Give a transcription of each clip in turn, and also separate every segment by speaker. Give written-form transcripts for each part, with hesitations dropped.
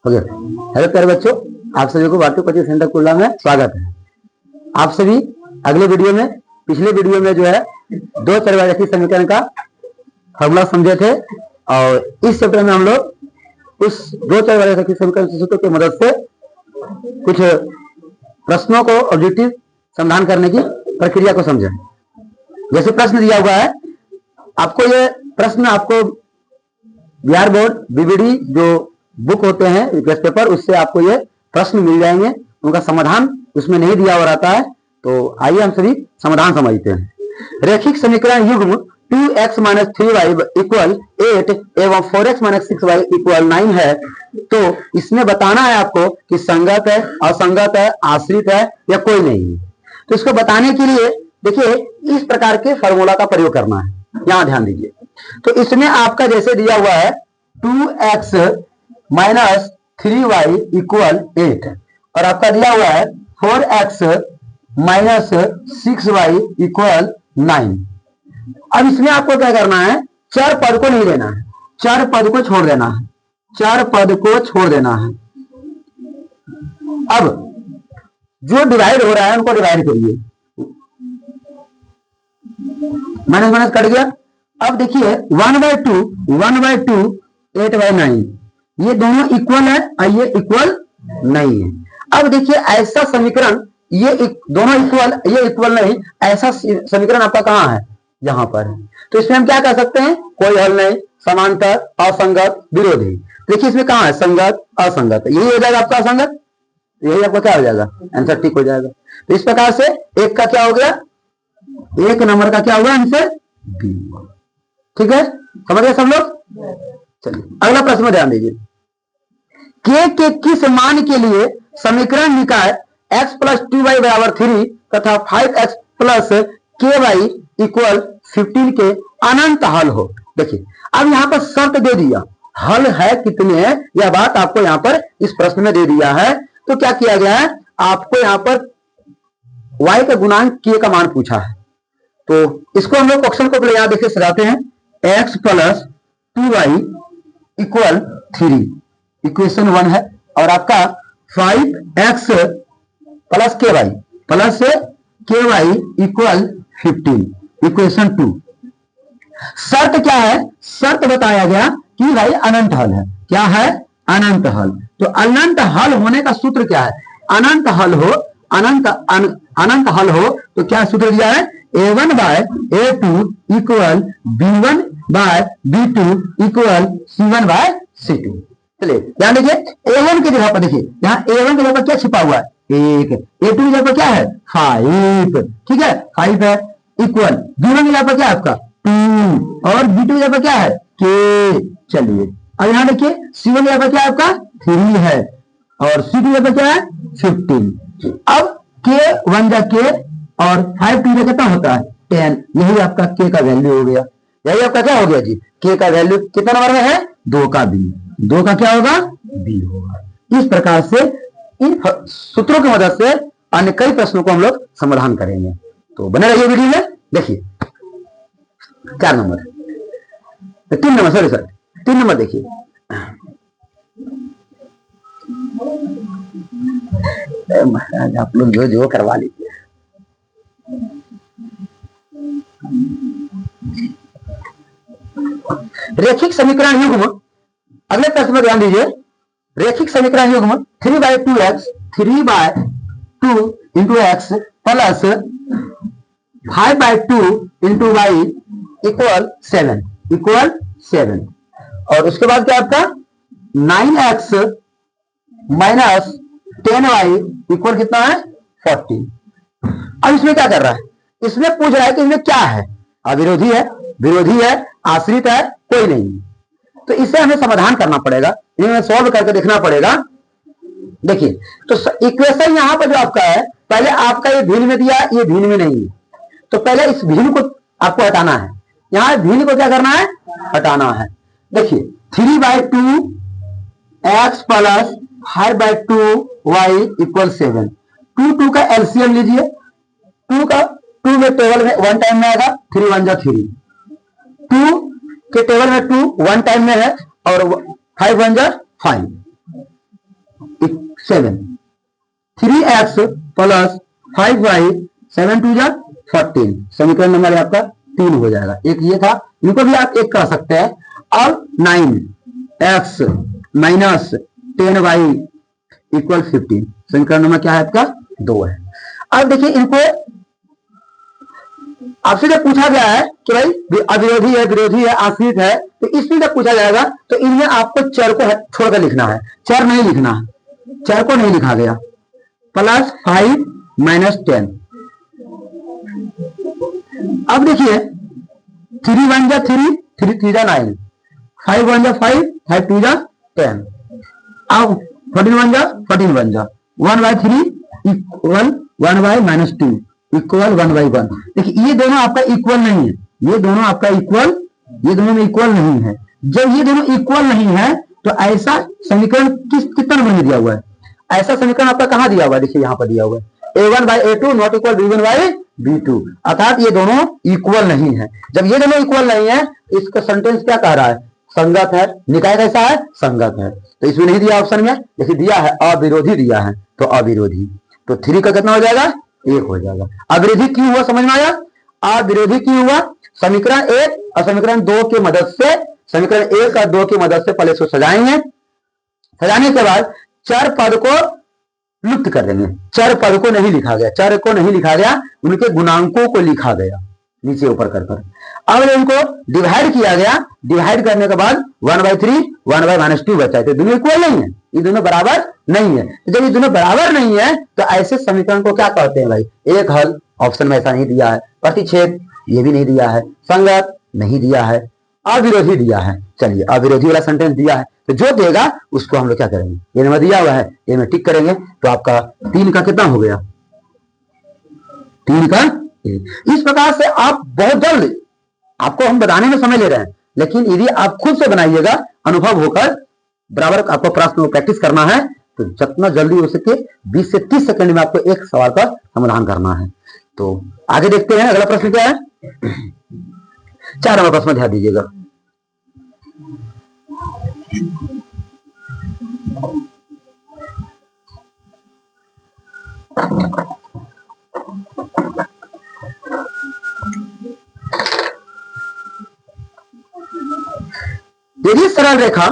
Speaker 1: हो गया। हेलो प्यारे बच्चों, आप सभी को वाटू कोचिंग सेंटर कुल्ला में स्वागत है। आप सभी अगले वीडियो में, पिछले वीडियो में जो है दो चरवारैखी समीकरण का फॉर्मूला समझे थे और इस चैप्टर में हम लोग उस दो चरवारैखी समीकरण सूत्रों की मदद से कुछ प्रश्नों को ऑब्जेक्टिव समाधान करने की प्रक्रिया को समझे। जैसे प्रश्न दिया हुआ है आपको, ये प्रश्न आपको बिहार बोर्ड बीबीडी जो बुक होते हैं रिक्वेस्ट पेपर, उससे आपको ये प्रश्न मिल जाएंगे। उनका समाधान उसमें नहीं दिया हुआ रहता है। तो आइए हम सभी समाधान समझते हैं। रैखिक समीकरण युग्म 2x - 3y = 8 एवं 4x - 6y = 9 है। तो इसमें बताना है आपको कि संगत है, असंगत है, आश्रित है या कोई नहीं है। तो इसको बताने के लिए देखिए इस प्रकार के फॉर्मूला का प्रयोग करना है। यहां ध्यान दीजिए। तो इसमें आपका जैसे दिया हुआ है 2x - 3y = 8 और आपका दिया हुआ है 4x - 6y = 9। अब इसमें आपको क्या करना है, चर पद को नहीं लेना है, चर पद को छोड़ देना है, चर पद को छोड़ देना है। अब जो डिवाइड हो रहा है उनको डिवाइड करिए, माइनस माइनस कट गया। अब देखिए 1/2 8/9 ये दोनों इक्वल है और ये इक्वल नहीं है। अब देखिए ऐसा समीकरण, ये दोनों इक्वल, ये इक्वल नहीं, ऐसा समीकरण आपका कहां है, यहां पर है। तो इसमें हम क्या कह सकते हैं, कोई हल नहीं, समांतर, असंगत, विरोधी। देखिए इसमें कहां है, संगत, असंगत, यही हो जाएगा आपका असंगत, यही आपका क्या हो जाएगा, आंसर ठीक हो जाएगा। तो इस प्रकार से एक का क्या हो गया, एक नंबर का क्या हुआ आंसर बी। ठीक है, समझ गए सब लोग। चलिए अगला प्रश्न में ध्यान दीजिए। के किस मान के लिए समीकरण निकाय x + 2y = 3 तथा 5x + ky = 15 के अनंत हल हो। देखिए अब यहां पर शर्त दे दिया, हल है कितने, यह बात आपको यहां पर इस प्रश्न में दे दिया है। तो क्या किया गया है, आपको यहां पर y का गुणांक k का मान पूछा है। तो इसको हम लोग क्वेश्चन को यहां देखिए सजाते हैं, x + 2y = 3 इक्वेशन 1 है और आपका 5x + ky = 15 इक्वेशन 2। शर्त क्या है, शर्त बताया गया कि भाई अनंत हल है। क्या है, अनंत हल। तो अनंत हल होने का सूत्र क्या है, अनंत हल हो, अनंत हल हो तो क्या सूत्र दिया है, a1/a2 = b1/b2 = c1/c2। चलिए ध्यान देखिए, a1 की जगह पर देखिए, यहाँ a1 की जगह पर क्या छिपा हुआ है, 1, a2 की जगह पर क्या है 5, ठीक है 5 है, इक्वल b1 की जगह पर क्या है आपका 2 और b2 की जगह पर क्या है k। चलिए अब यहाँ देखिए c1 की जगह पर क्या है आपका 3 है और c2 की जगह पर क्या है 15। अब k 1 जा k और 5 2 कितना होता है 10, यही आपका k का वैल्यू हो गया। यही आपका क्या हो गया जी, k का वैल्यू कितना नंबर में है, 2 का b, 2 का क्या होगा b होगा। इस प्रकार से इन सूत्रों की मदद से अन्य कई प्रश्नों को हम लोग समाधान करेंगे। तो बने रहिए वीडियो में। देखिए 4 number, 3 number, sorry sir 3 number देखिए। महाराज आप लोग जो जो करवा लीजिए। रैखिक समीकरण युग्म, अगले प्रश्न में ध्यान दीजिए। रैखिक समीकरण युग्म 3/2x 3/2 × x + 5/2 × y = 7 और उसके बाद क्या आपका 9x - 10y = कितना है 40। अब इसमें क्या कर रहा है, इसमें पूछ रहा है कि इसमें क्या है, अविरोधी है, विरोधी है, आश्रित है, कोई नहीं। तो इसे हमें समाधान करना पड़ेगा, इन्हें सॉल्व करके देखना पड़ेगा। देखिए तो इक्वेशन यहां पर जो आपका है, पहले आपका ये भिन्न में दिया, ये भिन्न में नहीं है, तो पहले इस भिन्न को आपको हटाना है। यहां भिन्न को क्या करना है, हटाना है। देखिए 3/2 x + 5/2 y = 7। 2 का एलसीएम लीजिए, 2 में टेबल में 1 टाइम में आएगा, 3 1 जा 3, 2 के टेबल में 2 1 टाइम में है और 5 1 जा 5, 7, 3x प्लस 5y 7 2 जा 14, समीकरण नंबर आपका 3 हो जाएगा। एक ये था, इनको भी आप एक कह सकते हैं। और 9x माइनस 10y इक्वल 15, समीकरण नंबर क्या है आपका 2 है। अब देखिए इनको आपसे जब पूछा गया है कि भाई अविरोधी है, विरोधी है, आश्रित है, तो इसमें जब पूछा जाएगा तो इनमें आपको चर को छोड़कर लिखना है, चर नहीं लिखना है, चर को नहीं लिखा गया। प्लस 5 माइनस 10, अब देखिए 3 1 जा 3, 3 3 जा 9, 5 1 जा 5, 5 2 जा 10, अब 14 1 जा 14 1 जा 1/3 इक्वल 1y माइनस 2 इक्वल 1/1। देखिए ये दोनों आपका इक्वल नहीं है, ये दोनों आपका इक्वल, ये दोनों में इक्वल नहीं है। जब ये दोनों इक्वल नहीं है तो ऐसा समीकरण कितना नंबर में दिया हुआ है? ऐसा समीकरण आपका कहां दिया हुआ है? देखिए यहां पर दिया हुआ है a1/a2 नॉट इक्वल b1/b2, अर्थात ये दोनों इक्वल नहीं है। जब ये दोनों इक्वल नहीं है, इसका सेंटेंस क्या कह रहा है? संगत है। निकाय कैसा है? संगत है। तो इसमें नहीं दिया ऑप्शन में, देखिए दिया है अविरोधी दिया है, तो अविरोधी, तो 3 का कितना हो जाएगा? 1 हो जाएगा। अविरोधी क्यों हुआ समझ में आया? अविरोधी क्यों हुआ? समीकरण 1 और समीकरण 2 की मदद से, समीकरण 1 और 2 की मदद से पहले इसको सजाएंगे, सजाने के बाद चर पद को लुप्त कर देंगे। चर पद को नहीं लिखा गया, चर को नहीं लिखा गया, उनके गुणांकों को लिखा गया नीचे ऊपर कर कर। अब इनको डिवाइड किया गया, डिवाइड करने के बाद 1/3 1/-2 बचा है। तो दोनों इक्वल नहीं है, ये दोनों बराबर नहीं है। तो जब ये दोनों बराबर नहीं है तो ऐसे समीकरण को क्या कहते हैं भाई? एक हल, ऑप्शन में ऐसा नहीं दिया है। प्रतिच्छेद ये भी नहीं दिया है, संगत नहीं दिया है, अविरोधी दिया है। चलिए अविरोधी वाला सेंटेंस दिया है, तो जो देगा उसको हम लोग क्या करेंगे? ये नंबर दिया हुआ है, ये में टिक करेंगे, तो आपका 3 का कितना हो गया? 3 का 1। इस प्रकार से आप बहुत जल्द, आपको हम बताने में समय ले रहे हैं, लेकिन यदि आप खुद से बनाइएगा, अनुभव होकर बराबर आपको प्रश्न प्रैक्टिस करना है, तो जितना जल्दी हो सके 20 से 30 सेकंड में आपको एक सवाल का समाधान करना है। तो आगे देखते हैं, अगला प्रश्न क्या है? 4 नंबर प्रश्न ध्यान दीजिएगा। यदि सरल रेखा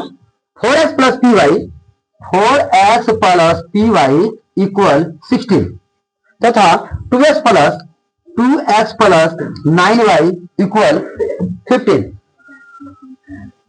Speaker 1: 4x plus P Y, 4x plus P Y equal 16 तथा 2x प्लस 9y इक्वल 15,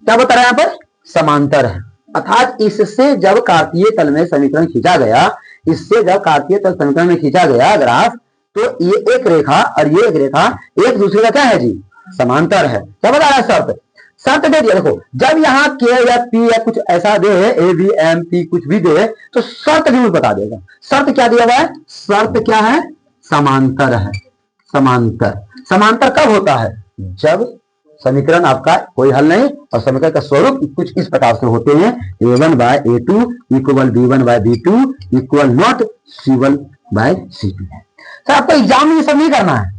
Speaker 1: क्या बता रहे हैं? यहाँ पर समांतर है। अर्थात इससे जब कार्तीय तल में समीकरण खींचा गया, इससे जब कार्तीय तल समीकरण में खींचा गया ग्राफ, तो ये एक रेखा और ये एक रेखा एक दूसरे का क्या है जी? समांतर है। क्या बता रहा है? शर्त, शर्त दे दिया। देखो जब यहाँ के या पी या कुछ ऐसा दे, ए बी एम पी कुछ भी दे, तो शर्त जरूर बता देगा। शर्त क्या दिया हुआ है? शर्त क्या है? समांतर है। समांतर, समांतर कब होता है? जब समीकरण आपका कोई हल नहीं और समीकरण का स्वरूप कुछ इस प्रकार से होते हैं, a1/a2 equal b1/b2 equal not c1/c2। Sir आपको एग्जाम में ये सब नहीं करना है,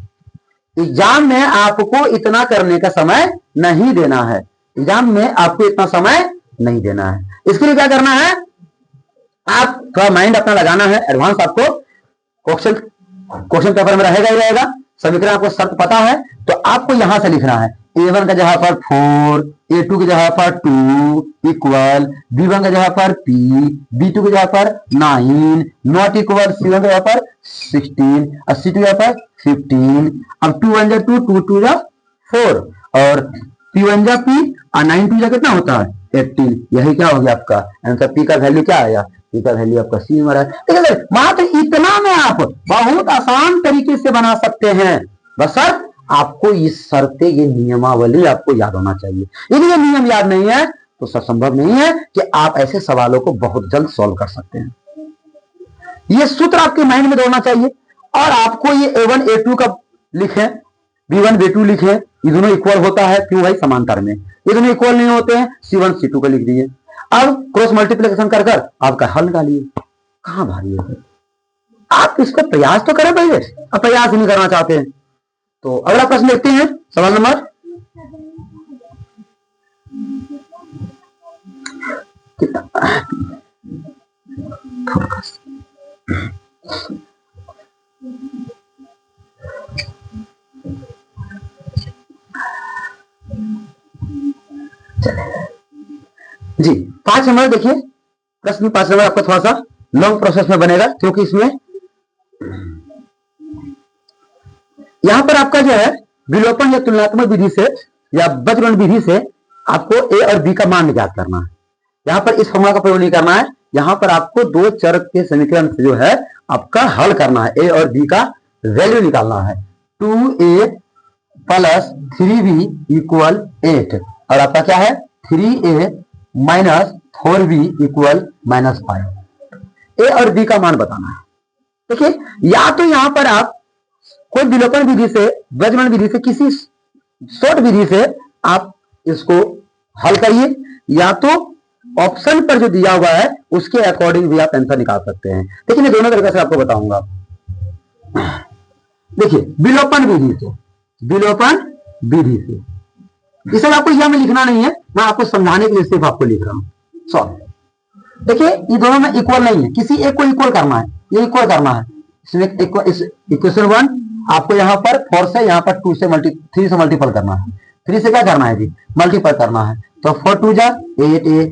Speaker 1: एग्जाम में आपको इतना करने का समय नहीं देना है, एग्जाम में आपको इतना समय नहीं देना है। इसके लिए क्या करना है? आप थोड़ा माइंड अपना लगाना है, एडवांस आपको क्वेश्चन पेपर में रहेगा ही रहेगा। समीकरण आपको शर्त पता है, तो आपको यहां से लिखना है a1 का जगह पर 4, a2 की जगह पर 2 इक्वल b1 का जगह पर p, b2 की जगह पर 9 नॉट इक्वल c1 की जगह पर 16 और c2 की जगह पर 15। अब 2 1 जा 2, 2 2 जा 4 और p 1 जा p और 9 2 जा कितना होता है? 18। यही क्या हो गया आपका आंसर? p का वैल्यू क्या आया? p का वैल्यू आपका c में रहा है। देखिए मात्र इतना में आप बहुत आसान तरीके से बना सकते हैं, बस आपको ये शर्तें, ये नियमावली आपको याद होना चाहिए। यदि ये नियम याद नहीं है तो संभव नहीं है कि आप ऐसे सवालों को बहुत जल्द सॉल्व कर सकते हैं। ये सूत्र आपके माइंड में दौड़ना चाहिए और आपको ये a1 a2 का लिखें, b1 b2 लिखें, ये दोनों इक्वल होता है। क्यों भाई? समांतर में ये दोनों इक्वल नहीं होते हैं, c1 c2 का लिख दिए। अब क्रॉस मल्टीप्लिकेशन कर कर आपका हल निकालिए। कहां भारी है? आप इसको प्रयास तो करें पहले, अब प्रयास नहीं करना चाहते हैं। तो अगला प्रश्न देखते हैं, सवाल नंबर कितना? जी 5 नंबर देखिए, प्रश्न 5 नंबर आपका थोड़ा सा लॉन्ग प्रोसेस में बनेगा, क्योंकि इसमें यहां पर आपका जो है विलोपन या तुलनात्मक विधि से या बीजगणन विधि से आपको ए और बी का मान ज्ञात करना है। यहां पर इस फॉर्मूला का प्रयोग नहीं करना है, यहां पर आपको दो चर के समीकरण से जो है आपका हल करना है, ए और बी का वैल्यू निकालना है। 2a प्लस 3b इक्वल 8 और आपका क्या है 3a माइनस 4b इक्वल -5। ए और बी का मान बताना है। देखिए या तो यहां पर आप कोई विलोपन विधि से, बीजगणन विधि से, किसी शॉर्ट विधि से आप इसको हल करिए, या तो ऑप्शन पर जो दिया हुआ है उसके अकॉर्डिंग भी आप आंसर निकाल सकते हैं। देखिए मैं दोनों तरीके से आपको बताऊंगा। देखिए विलोपन विधि से, विलोपन विधि से इसे आपको यहां में लिखना नहीं है, मैं आपको समझाने के लिए सिर्फ आपको लिख रहा हूं। सॉल्व। देखिए ये दोनों में इक्वल नहीं है, किसी एक को इक्वल करना है, ये इक्वल करना है। इसमें इक्वेशन 1 आपको यहां पर 4 से, यहां पर 3 से मल्टीपल करना है। 3 से क्या करना है जी, मल्टीपल करना है। तो 4 2 जा 8,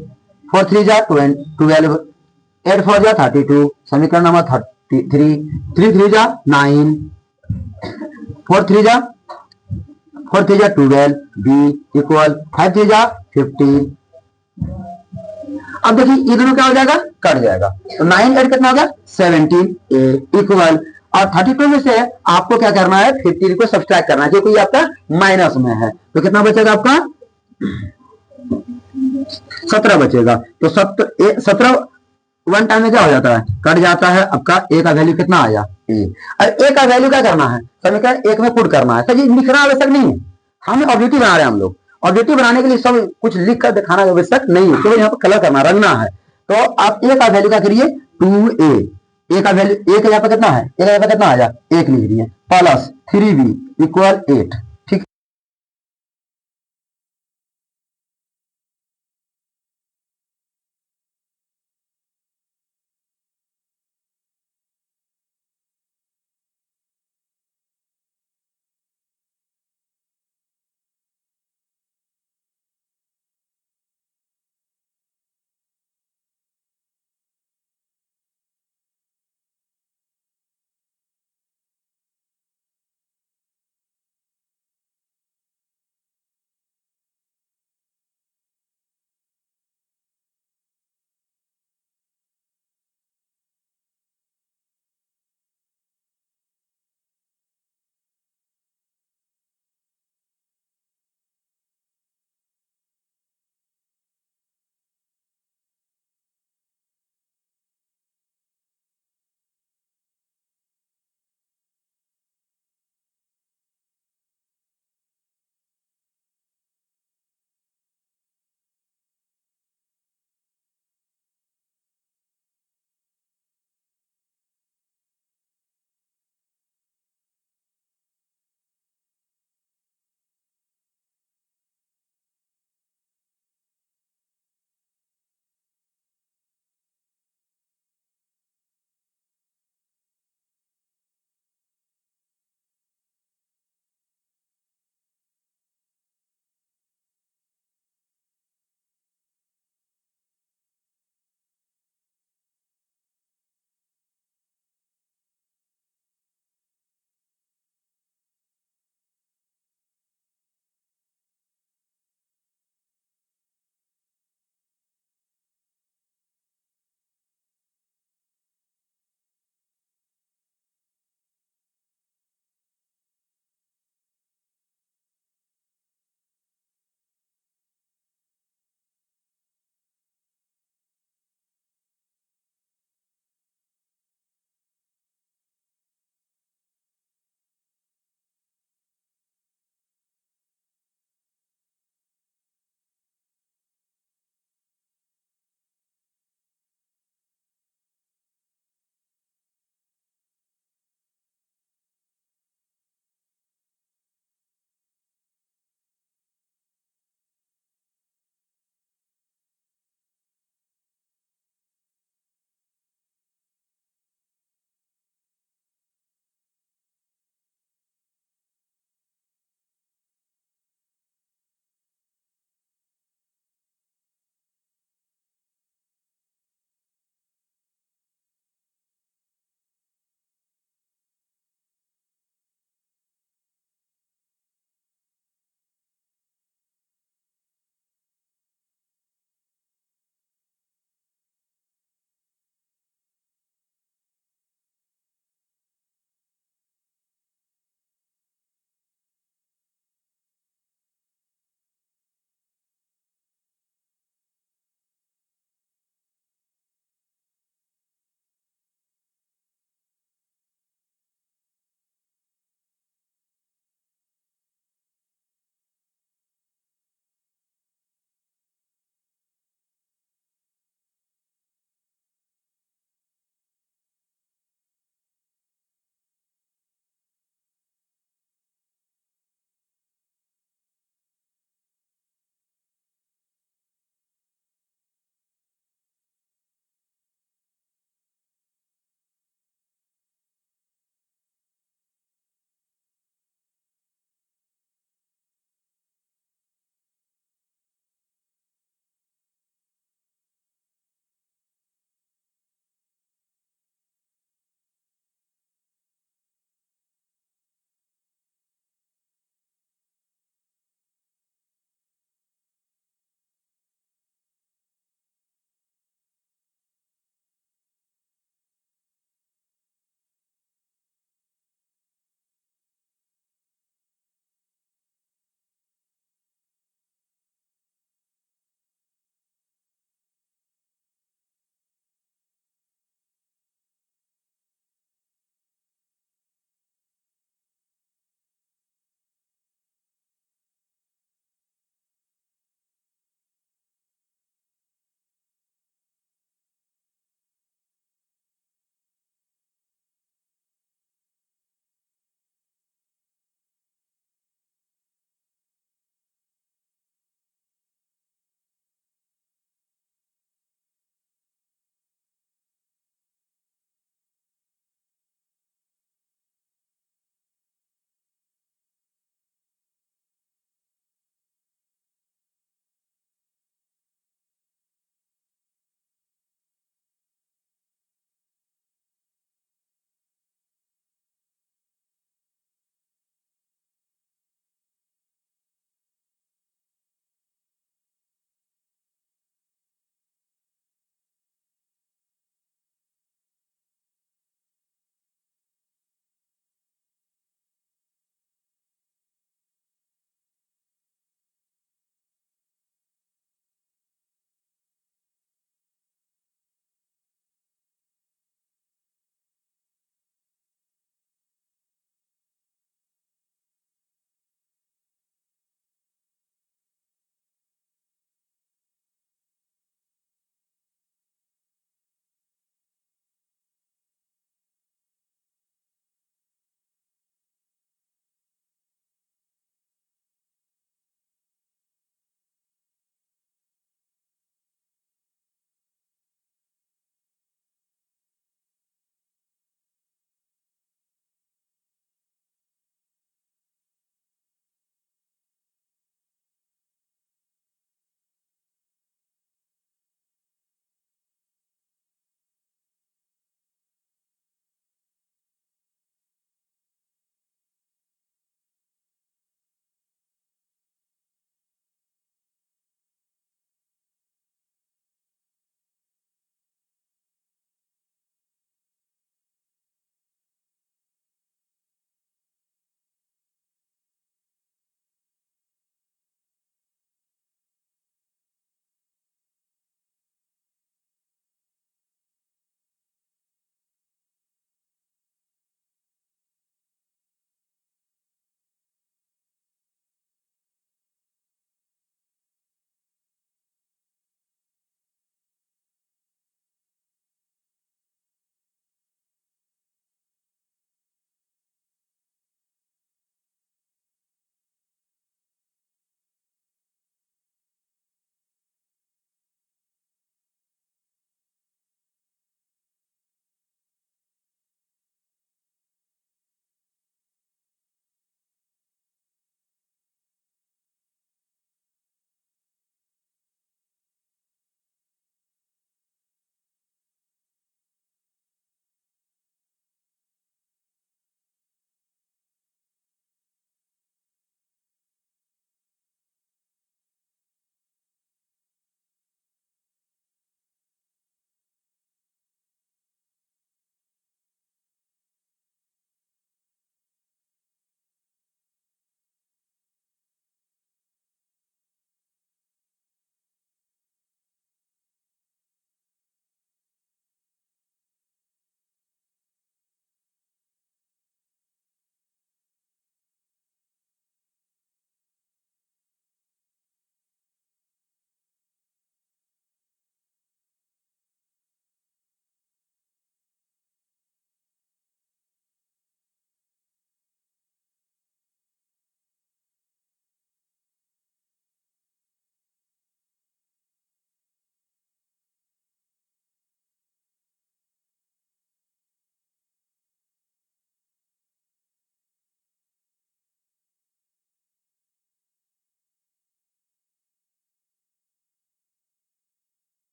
Speaker 1: 4 3 जा 12, 8 4 जा 32, समीकरण नंबर 33, 3 3 जा 9, 4 3 जा 12, बी इक्वल 5 3 जा 15। अब देखिए ये दोनों क्या हो जाएगा, कट जाएगा। तो 9 8 कितना होगा 17 इक्वल, और 32 में से आपको क्या करना है 15 को सब्सट्रैक्ट करना है, जो कि आपका माइनस में है। तो कितना बचेगा आपका 17 बचेगा। तो 17 वन टाइम में क्या हो जाता है, कट जाता है। आपका ए का वैल्यू कितना आया ए। और ए का वैल्यू क्या करना है, समीकरण 1 में पुट करना है। सर ये लिखना आवश्यक नहीं है, हम ऑब्जेक्टिव बना रहे हैं हम लोग। ऑब्जेक्टिव बनाने के लिए सब कुछ लिख कर दिखाना आवश्यक नहीं है, केवल यहाँ पर कलर करना, रंगना है। तो आप ए का वैल्यू क्या करिए 2a, ए का वैल्यू ए का यहाँ पर कितना है, ए का यहाँ पर कितना आया 1 लिख दिए, प्लस 3b इक्वल 8। ठीक।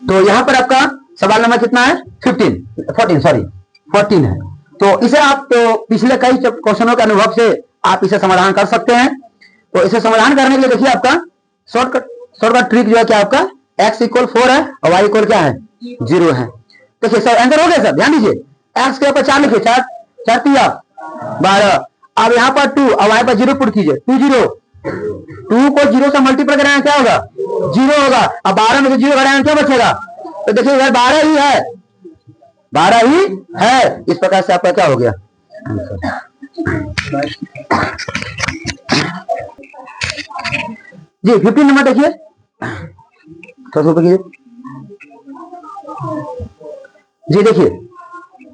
Speaker 1: तो यहाँ पर आपका सवाल नंबर कितना है? 14 है। तो इसे आप तो पिछले कई क्वेश्चनों के अनुभव से आप इसे समाधान कर सकते हैं। तो इसे समाधान करने के लिए देखिए आपका शॉर्टकट ट्रिक जो है क्या आपका x इक्वल 4 है और y इक्वल क्या है 0 है। देखिए सर आंसर हो गया सर, ध्यान दीजिए x के ऊपर 4 लिखिए, 4 3 12। अब यहाँ पर 2 और y पर 0 पुट कीजिए, 2 0, 2 को 0 से मल्टीप्लाई कराएंगे क्या होगा 0 होगा। अब 12 में से 0 घटाएंगे क्या बचेगा? तो देखिए इधर 12 ही है, 12 ही है। इस प्रकार से आपका क्या हो गया आंसर। जी 15 नंबर देखिए, जी देखिए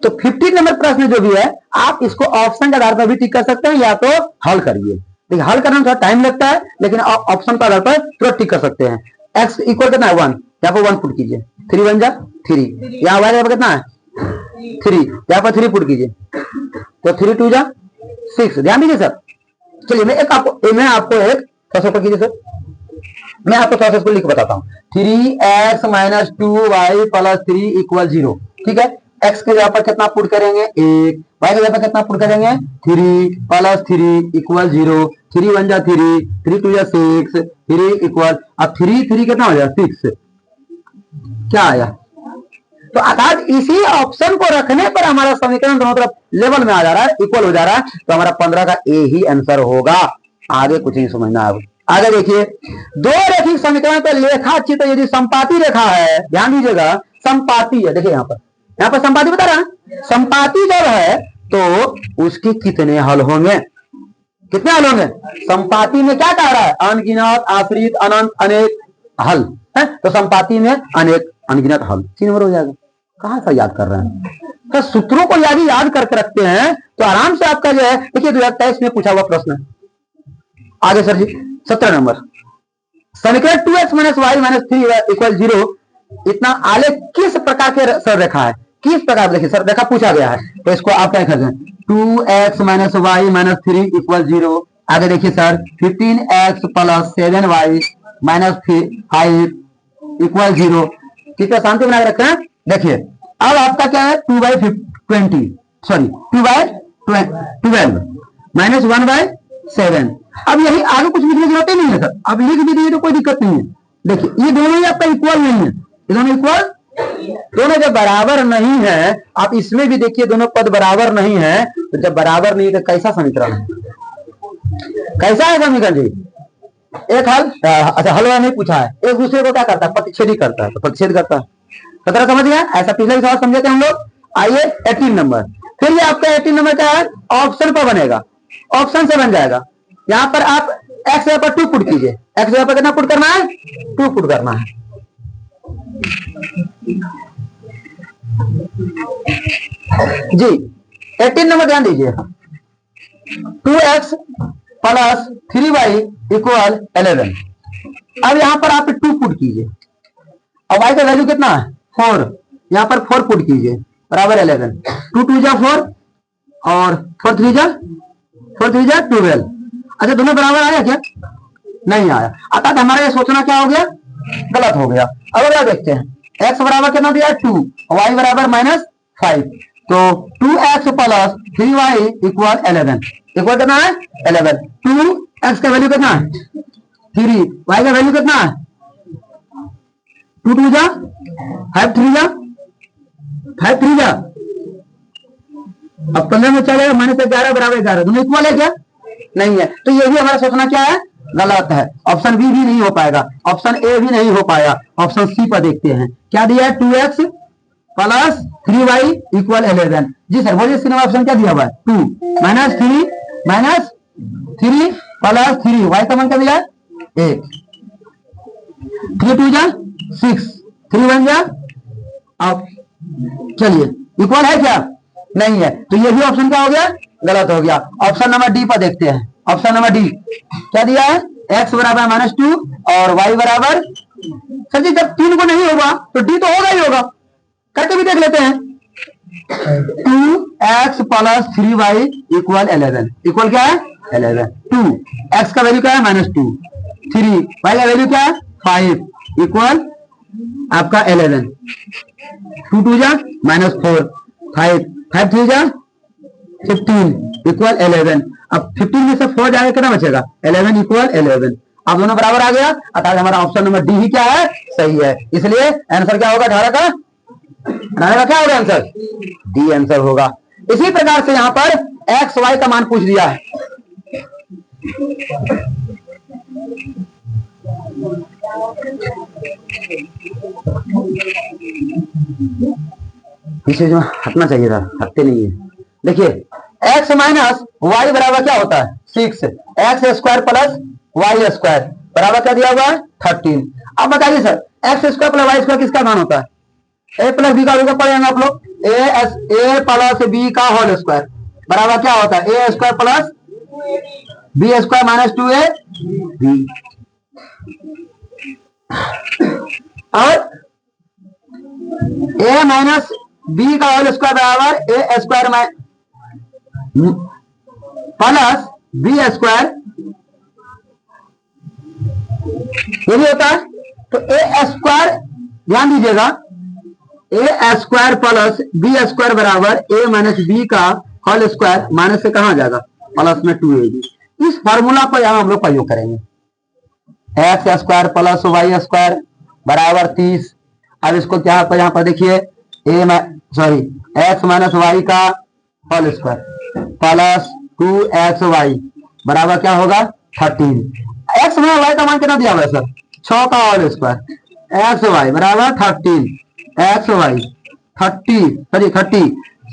Speaker 1: तो 15 नंबर प्रश्न जो भी है आप इसको ऑप्शन के आधार पर भी टिक कर सकते हैं या तो हल करिए। देखिए हल करने में थोड़ा टाइम लगता है लेकिन ऑप्शन के आधार पर तुरंत टिक कर सकते हैं। x इक्वल कितना है 1, यहाँ पर 1 पुट कीजिए, 3 1 जा 3, यहाँ y कितना है 3, यहाँ पर 3 पुट कीजिए तो 3 2 जा 6। ध्यान दीजिए सर। चलिए मैं आपको एक थोड़ा सा कीजिए सर, मैं आपको थोड़ा सा इसको लिख बताता हूँ। 3x minus 2y plus 3 equal 0। ठीक है, x के जगह पर कितना पुट करेंगे 1, y के जगह पर कितना पुट करेंगे 3 प्लस 3 इक्वल 0, 3 1 जा 3, 3 2 जा 6, 3 इक्वल, अब 3 3 कितना हो जाए 6, क्या आया? तो अर्थात इसी ऑप्शन को रखने पर हमारा समीकरण दोनों तरफ लेवल में आ जा रहा है, इक्वल हो जा रहा है। तो हमारा 15 का ए ही आंसर होगा। आगे कुछ नहीं समझना है। आगे देखिए, दो रेखिक समीकरण पर लेखा चित्र यदि संपाती रेखा है, ध्यान दीजिएगा संपाती है, देखिए यहाँ पर संपाती बता रहा है। संपाती जब है तो उसके कितने हल होंगे? कितने हल होंगे? संपाती में क्या कह रहा है? अनगिनत, आश्रित, अनंत, अनेक हल है। तो संपाती में अनेक अनगिनत हल 3 नंबर हो जाएगा। कहां से याद कर रहे हैं? तो सूत्रों को यदि याद करके रखते हैं तो आराम से आपका जो है, देखिए 2023 में पूछा हुआ प्रश्न। आगे सर जी 17 नंबर, समीकरण 2x minus Y minus 3 equal 0 इतना आलेख किस प्रकार के सर रेखा है? किस प्रकार? देखिए सर रेखा पूछा गया है तो इसको आप क्या कर दें 2x minus Y minus 3 equal 0। आगे देखिए sir 15x plus 7y minus 5 equal 0। कितना शांति बना के रखते हैं। देखिए अब आपका क्या है 2/12 माइनस 1/7। अब यही आगे कुछ लिखने की जरूरत ही नहीं है सर, अब लिख भी दिए तो कोई दिक्कत नहीं है। देखिए ये दोनों ही आपका इक्वल नहीं है, ये दोनों इक्वल, दोनों जब बराबर नहीं है, आप इसमें भी देखिए दोनों पद बराबर नहीं है। तो जब बराबर नहीं है तो कैसा समीकरण है? कैसा है समीकरण जी? एक हल, अच्छा हल वाला नहीं पूछा है, एक दूसरे को क्या करता है प्रतिच्छेद करता है, तो प्रतिच्छेद करता है। तो तरह समझ गया, ऐसा पिछले सवाल समझे थे हम लोग। आइए 18 नंबर, फिर ये आपका 18 नंबर क्या है? ऑप्शन पर बनेगा, ऑप्शन से बन जाएगा। यहाँ पर आप x जगह पर 2 पुट कीजिए, x जगह पर कितना पुट करना है 2 पुट करना है। जी 18 नंबर ध्यान दीजिए, 2x प्लस 3y इक्वल 11। अब यहाँ पर आप 2 पुट कीजिए और y का वैल्यू कितना है 4, यहाँ पर 4 पुट कीजिए बराबर 11। 2 2 जा 4 और 4 3 जा 12। अच्छा दोनों बराबर आया क्या? नहीं आया। अर्थात हमारा ये सोचना क्या हो गया? गलत हो गया। अब अगला देखते हैं, x बराबर कितना दिया 2 y बराबर -5। तो 2x plus 3y equal 11 equal कितना है 11। 2x का वैल्यू कितना है 3, y का वैल्यू कितना है 2 2 जा 5 3 जा। अब 15 में चलेगा -11 बराबर 11, दोनों इक्वल है क्या? नहीं है। तो ये भी हमारा सोचना क्या है? गलत है। ऑप्शन बी भी नहीं हो पाएगा, ऑप्शन ए भी नहीं हो पाएगा। ऑप्शन सी पर देखते हैं क्या दिया है 2x प्लस 3y इक्वल 11। जी सर बोलिए, सी नंबर ऑप्शन क्या दिया हुआ है 2 माइनस 3 प्लस 3 y का मान क्या दिया है 1। 3 2 जा 6, 3 1 जा। अब चलिए इक्वल है क्या? नहीं है। तो ये भी ऑप्शन क्या हो गया? गलत हो गया। ऑप्शन नंबर डी पर देखते हैं। ऑप्शन नंबर डी क्या दिया है? x बराबर -2 और y बराबर, सर जी जब 3 को नहीं होगा तो डी तो होगा ही होगा, करके भी देख लेते हैं। 2x plus 3y equal 11 equal क्या है 11। 2 x का वैल्यू क्या है -2, 3 y का वैल्यू क्या है 5 इक्वल आपका 11, 2 2 जा -4, 5 5 3 जा 15 इक्वल 11। अब 15 में से 4 जाएगा कितना बचेगा? 11 इक्वल 11। अब दोनों बराबर आ गया, अर्थात हमारा ऑप्शन नंबर डी ही क्या है? सही है। इसलिए आंसर क्या होगा? 18 का क्या होगा आंसर? डी आंसर होगा। इसी प्रकार से यहां पर एक्स वाई का मान पूछ दिया है। पीछे जो हटना चाहिए था, हटते नहीं है। देखिए एक्स माइनस वाई बराबर क्या होता है? 6। X square plus Y square बराबर क्या दिया हुआ है? 13। अब बताइए sir, X square plus Y square किसका मान होता है? ए प्लस बी का रूप पढ़ेंगे आप लोग। ए प्लस बी का होल स्क्वायर बराबर क्या होता है? A square plus B square minus 2a B. और ए माइनस बी का होल स्क्वायर बराबर A square plus B square, ये भी होता है। तो ए स्क्वायर ध्यान दीजिएगा, A square plus B square बराबर ए माइनस बी का होल स्क्वायर, माइनस से कहां जाएगा? प्लस में 2ab। इस फॉर्मूला को यहां हम लोग प्रयोग करेंगे। X square plus Y square बराबर 30। अब इसको क्या यहां पर देखिए, एक्स माइनस वाई का होल स्क्वायर प्लस 2xy बराबर क्या होगा? 13। एक्स माइनस वाई का मान कितना दिया हुआ है सर? 6 का होल स्क्वायर, एक्स वाई बराबर 13, एक्स वाई 30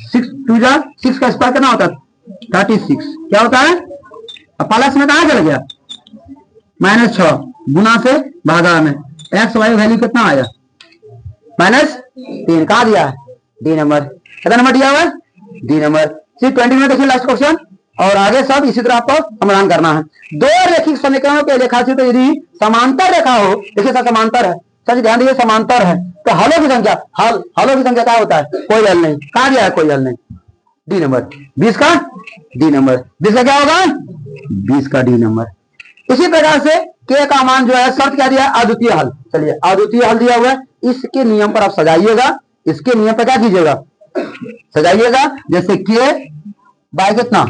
Speaker 1: 6 2 जा 6 का स्क्वायर कितना होता है? 36। क्या होता है? प्लस में कहां चला गया? -6 गुना से भागा में एक्स वाई वैल्यू कितना आया? -3। कहा दिया है? D number. कितना नंबर दिया हुआ है? D number. 20 में देखिए लास्ट क्वेश्चन, और आगे सब इसी तरह आपको समाधान करना है। दो रेखिक समीकरणों के रेखा से तो यदि समांतर रेखा हो, देखिए सर समांतर है, सर ध्यान दीजिए समांतर है, तो हलों की संख्या हलों की संख्या क्या होता है? कोई हल नहीं। कहा दिया है? कोई हल नहीं। D number. 20 का डी नंबर। 20 का क्या होगा? 20 का डी नंबर। इसी प्रकार से के का मान जो है, शर्त क्या दिया है? अद्वितीय हल। चलिए अद्वितीय हल दिया हुआ है, इसके नियम पर आप सजाइएगा। इसके नियम पर क्या कीजिएगा? सजाइएगा। जैसे के बाय कितना?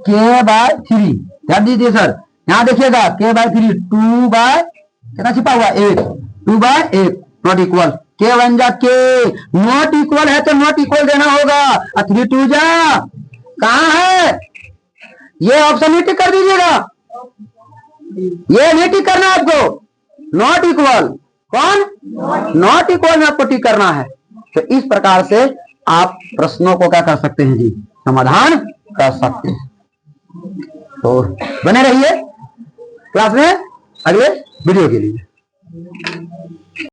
Speaker 1: k/3। ध्यान दीजिए सर, यहां देखिएगा k/3 2/, कितना छिपा हुआ? 8। 2/8 नॉट इक्वल। के बन जा के, नॉट इक्वल है तो नॉट इक्वल देना होगा। 3 2 जा कहां है? ये ऑप्शन ही टिक कर दीजिएगा, ये नहीं टिक करना आपको। नॉट इक्वल, कौन? नॉट इक्वल में आपको टिक करना है। तो इस प्रकार से आप प्रश्नों को क्या कर सकते हैं जी? समाधान कर सकते हैं। तो बने रहिए क्लास में अगले वीडियो के लिए।